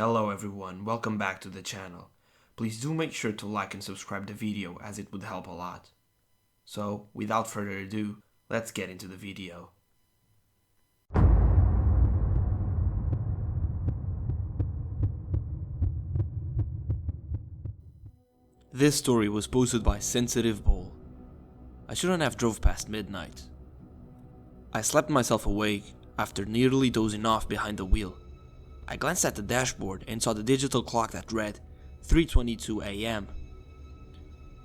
Hello everyone, welcome back to the channel. Please do make sure to like and subscribe the video as it would help a lot. So, without further ado, let's get into the video. This story was posted by Sensitive Bull. I shouldn't have drove past midnight. I slept myself awake after nearly dozing off behind the wheel. I glanced at the dashboard and saw the digital clock that read 3:22 AM.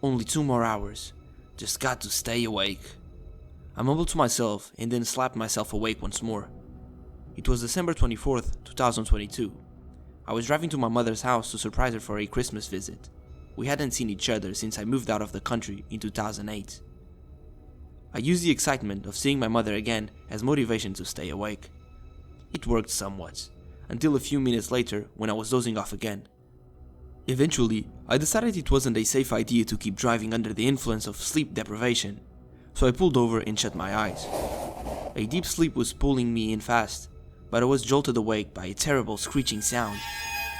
Only 2 more hours. Just got to stay awake. I mumbled to myself and then slapped myself awake once more. It was December 24th, 2022. I was driving to my mother's house to surprise her for a Christmas visit. We hadn't seen each other since I moved out of the country in 2008. I used the excitement of seeing my mother again as motivation to stay awake. It worked somewhat, until a few minutes later when I was dozing off again. Eventually, I decided it wasn't a safe idea to keep driving under the influence of sleep deprivation, so I pulled over and shut my eyes. A deep sleep was pulling me in fast, but I was jolted awake by a terrible screeching sound.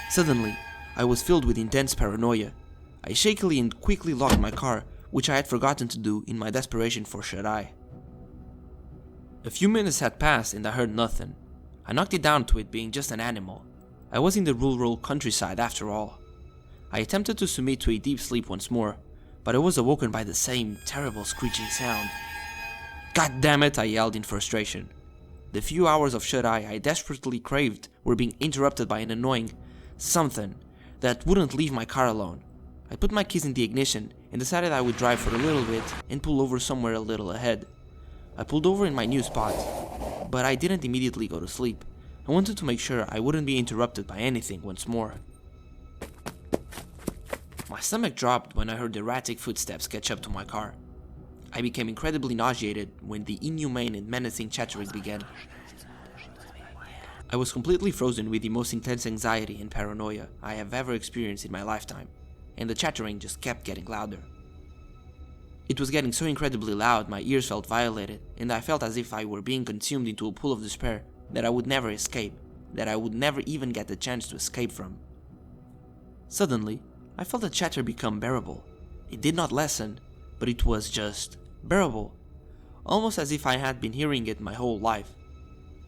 Suddenly, I was filled with intense paranoia. I shakily and quickly locked my car, which I had forgotten to do in my desperation for shut-eye. A few minutes had passed and I heard nothing. I knocked it down to it being just an animal. I was in the rural countryside after all. I attempted to submit to a deep sleep once more, but I was awoken by the same terrible screeching sound. God damn it, I yelled in frustration. The few hours of shut-eye I desperately craved were being interrupted by an annoying something that wouldn't leave my car alone. I put my keys in the ignition and decided I would drive for a little bit and pull over somewhere a little ahead. I pulled over in my new spot, but I didn't immediately go to sleep. I wanted to make sure I wouldn't be interrupted by anything once more. My stomach dropped when I heard erratic footsteps catch up to my car. I became incredibly nauseated when the inhumane and menacing chattering began. I was completely frozen with the most intense anxiety and paranoia I have ever experienced in my lifetime, and the chattering just kept getting louder. It was getting so incredibly loud my ears felt violated, and I felt as if I were being consumed into a pool of despair that I would never escape, that I would never even get the chance to escape from. Suddenly, I felt the chatter become bearable. It did not lessen, but it was just bearable, almost as if I had been hearing it my whole life.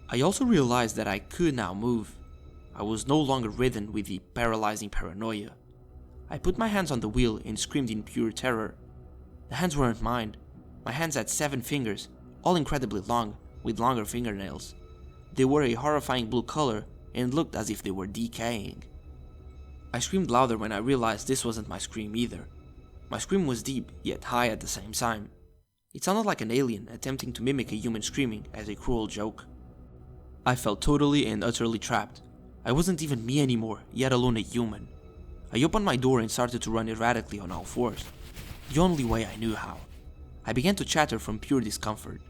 I also realized that I could now move. I was no longer ridden with the paralyzing paranoia. I put my hands on the wheel and screamed in pure terror. The hands weren't mine. My hands had 7 fingers, all incredibly long, with longer fingernails. They were a horrifying blue color and looked as if they were decaying. I screamed louder when I realized this wasn't my scream either. My scream was deep, yet high at the same time. It sounded like an alien attempting to mimic a human screaming as a cruel joke. I felt totally and utterly trapped. I wasn't even me anymore, yet alone a human. I opened my door and started to run erratically on all fours. The only way I knew how. I began to chatter from pure discomfort.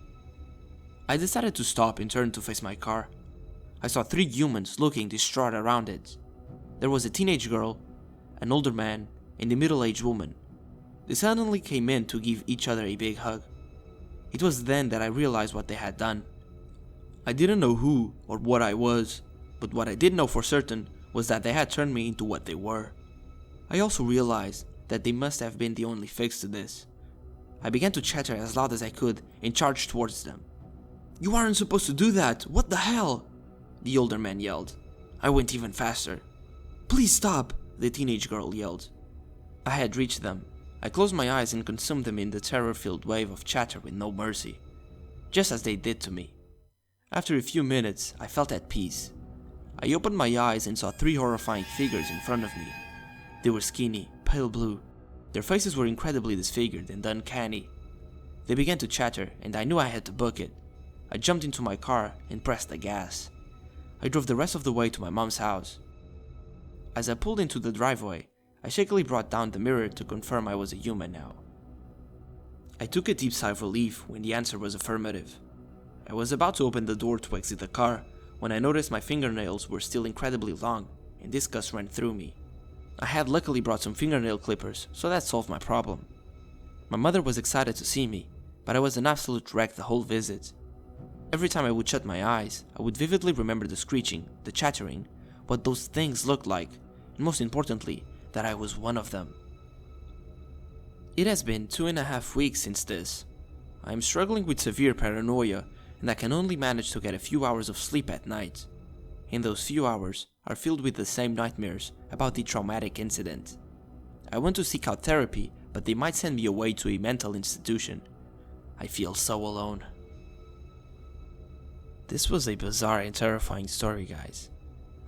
I decided to stop and turn to face my car. I saw 3 humans looking distraught around it. There was a teenage girl, an older man, and a middle-aged woman. They suddenly came in to give each other a big hug. It was then that I realized what they had done. I didn't know who or what I was, but what I did know for certain was that they had turned me into what they were. I also realized that they must have been the only fix to this. I began to chatter as loud as I could and charged towards them. "You aren't supposed to do that! What the hell?" the older man yelled. I went even faster. "Please stop!" the teenage girl yelled. I had reached them. I closed my eyes and consumed them in the terror-filled wave of chatter with no mercy, just as they did to me. After a few minutes, I felt at peace. I opened my eyes and saw 3 horrifying figures in front of me. They were skinny, pale blue. Their faces were incredibly disfigured and uncanny. They began to chatter, and I knew I had to book it. I jumped into my car and pressed the gas. I drove the rest of the way to my mom's house. As I pulled into the driveway, I shakily brought down the mirror to confirm I was a human now. I took a deep sigh of relief when the answer was affirmative. I was about to open the door to exit the car when I noticed my fingernails were still incredibly long, and disgust ran through me. I had luckily brought some fingernail clippers, so that solved my problem. My mother was excited to see me, but I was an absolute wreck the whole visit. Every time I would shut my eyes, I would vividly remember the screeching, the chattering, what those things looked like, and most importantly, that I was one of them. It has been 2.5 weeks since this. I am struggling with severe paranoia, and I can only manage to get a few hours of sleep at night. And those few hours are filled with the same nightmares about the traumatic incident. I want to seek out therapy, but they might send me away to a mental institution. I feel so alone. This was a bizarre and terrifying story, guys.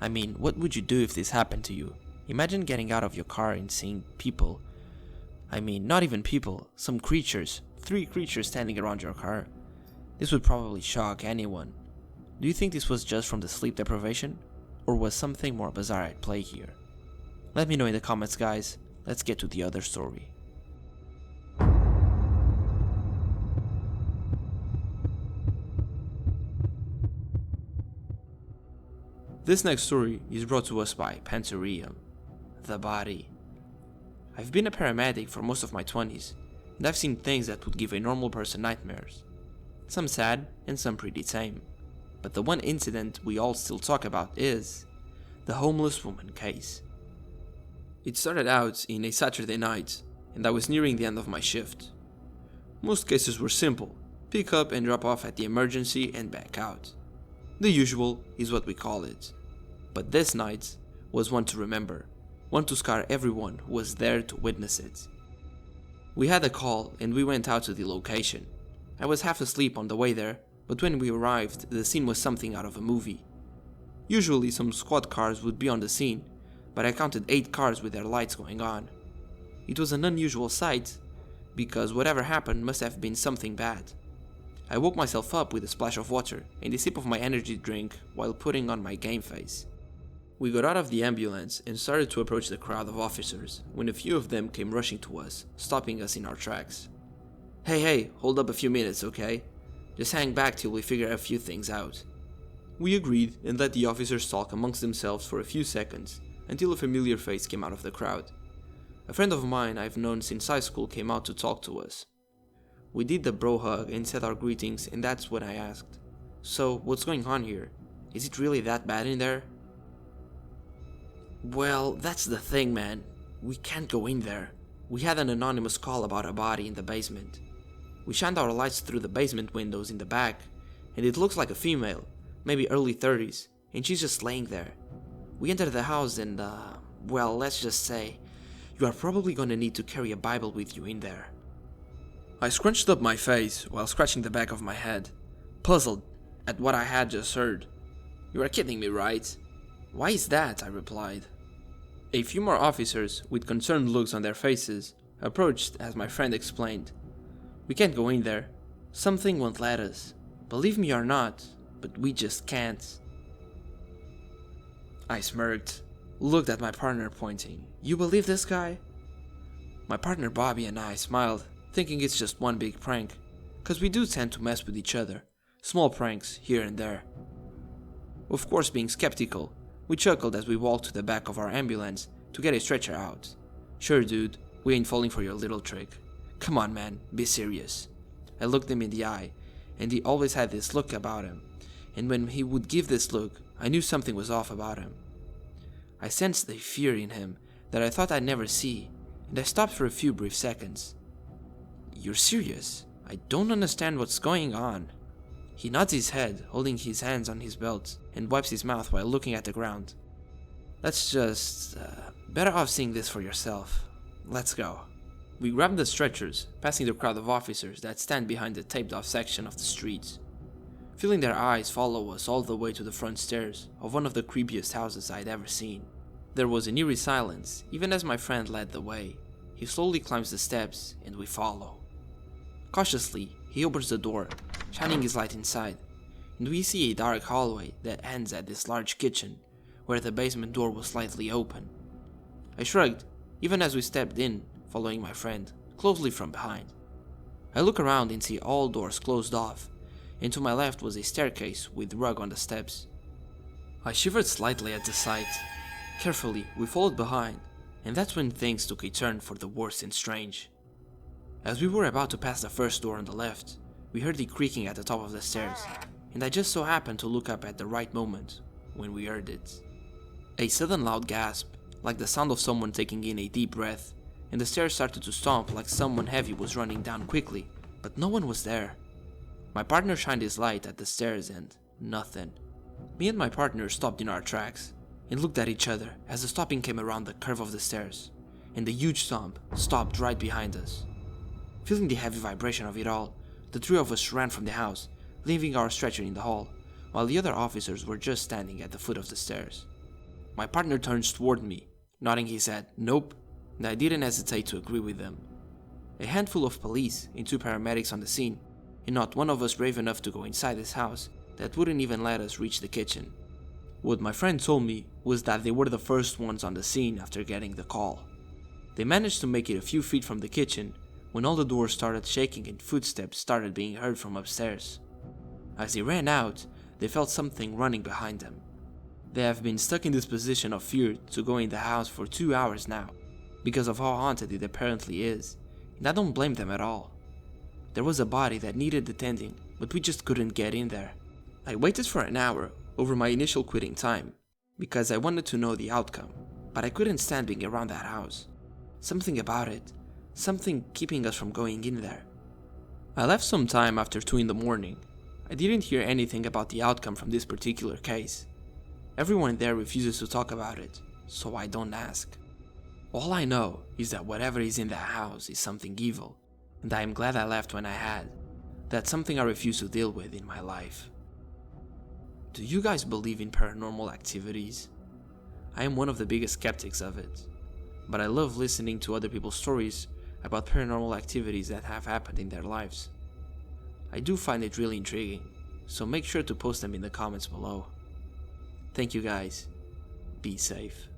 I mean, what would you do if this happened to you? Imagine getting out of your car and seeing people. I mean, not even people, some creatures, 3 creatures standing around your car. This would probably shock anyone. Do you think this was just from the sleep deprivation? Or was something more bizarre at play here? Let me know in the comments, guys. Let's get to the other story. This next story is brought to us by Pantherium, the body. I've been a paramedic for most of my 20s, and I've seen things that would give a normal person nightmares. Some sad and some pretty tame. But the one incident we all still talk about is the homeless woman case. It started out in a Saturday night, and I was nearing the end of my shift. Most cases were simple: pick up and drop off at the emergency and back out. The usual is what we call it. But this night was one to remember, one to scar everyone who was there to witness it. We had a call and we went out to the location. I was half asleep on the way there, but when we arrived, the scene was something out of a movie. Usually some squad cars would be on the scene, but I counted 8 cars with their lights going on. It was an unusual sight, because whatever happened must have been something bad. I woke myself up with a splash of water and a sip of my energy drink while putting on my game face. We got out of the ambulance and started to approach the crowd of officers when a few of them came rushing to us, stopping us in our tracks. Hey, hold up a few minutes, okay? Just hang back till we figure a few things out. We agreed and let the officers talk amongst themselves for a few seconds until a familiar face came out of the crowd. A friend of mine I've known since high school came out to talk to us. We did the bro hug and said our greetings, and that's when I asked, "So, what's going on here? Is it really that bad in there?" "Well, that's the thing, man. We can't go in there. We had an anonymous call about a body in the basement. We shined our lights through the basement windows in the back, and it looks like a female, maybe early 30s, and she's just laying there. We entered the house and, well, let's just say, you are probably gonna need to carry a Bible with you in there." I scrunched up my face while scratching the back of my head, puzzled at what I had just heard. "You are kidding me, right?" "Why is that?" I replied. A few more officers, with concerned looks on their faces, approached as my friend explained. "We can't go in there. Something won't let us. Believe me or not, but we just can't." I smirked, looked at my partner pointing. "You believe this guy?" My partner Bobby and I smiled, thinking it's just one big prank, cause we do tend to mess with each other, small pranks here and there. Of course, being skeptical, we chuckled as we walked to the back of our ambulance to get a stretcher out. "Sure, dude, we ain't falling for your little trick. Come on, man, be serious." I looked him in the eye, and he always had this look about him, and when he would give this look, I knew something was off about him. I sensed a fear in him that I thought I'd never see, and I stopped for a few brief seconds. "You're serious? I don't understand what's going on." He nods his head, holding his hands on his belt, and wipes his mouth while looking at the ground. "Let's just... better off seeing this for yourself. Let's go." We grabbed the stretchers, passing the crowd of officers that stand behind the taped-off section of the street, feeling their eyes follow us all the way to the front stairs of one of the creepiest houses I'd ever seen. There was an eerie silence, even as my friend led the way. He slowly climbs the steps, and we follow. Cautiously, he opens the door, shining his light inside, and we see a dark hallway that ends at this large kitchen, where the basement door was slightly open. I shrugged, even as we stepped in, following my friend, closely from behind. I look around and see all doors closed off, and to my left was a staircase with rug on the steps. I shivered slightly at the sight. Carefully, we followed behind, and that's when things took a turn for the worse and strange. As we were about to pass the first door on the left, we heard the creaking at the top of the stairs, and I just so happened to look up at the right moment when we heard it. A sudden loud gasp, like the sound of someone taking in a deep breath, and the stairs started to stomp like someone heavy was running down quickly, but no one was there. My partner shined his light at the stairs and nothing. Me and my partner stopped in our tracks and looked at each other as the stopping came around the curve of the stairs, and the huge stomp stopped right behind us. Feeling the heavy vibration of it all, the three of us ran from the house, leaving our stretcher in the hall, while the other officers were just standing at the foot of the stairs. My partner turns toward me, nodding his head, "Nope," and I didn't hesitate to agree with them. A handful of police and 2 paramedics on the scene, and not one of us brave enough to go inside this house that wouldn't even let us reach the kitchen. What my friend told me was that they were the first ones on the scene after getting the call. They managed to make it a few feet from the kitchen when all the doors started shaking and footsteps started being heard from upstairs. As they ran out, they felt something running behind them. They have been stuck in this position of fear to go in the house for 2 hours now, because of how haunted it apparently is, and I don't blame them at all. There was a body that needed attending, but we just couldn't get in there. I waited for an hour over my initial quitting time, because I wanted to know the outcome, but I couldn't stand being around that house. Something about it, something keeping us from going in there. I left some time after 2 in the morning. I didn't hear anything about the outcome from this particular case. Everyone there refuses to talk about it, so I don't ask. All I know is that whatever is in that house is something evil, and I am glad I left when I had. That's something I refuse to deal with in my life. Do you guys believe in paranormal activities? I am one of the biggest skeptics of it, but I love listening to other people's stories about paranormal activities that have happened in their lives. I do find it really intriguing, so make sure to post them in the comments below. Thank you guys. Be safe.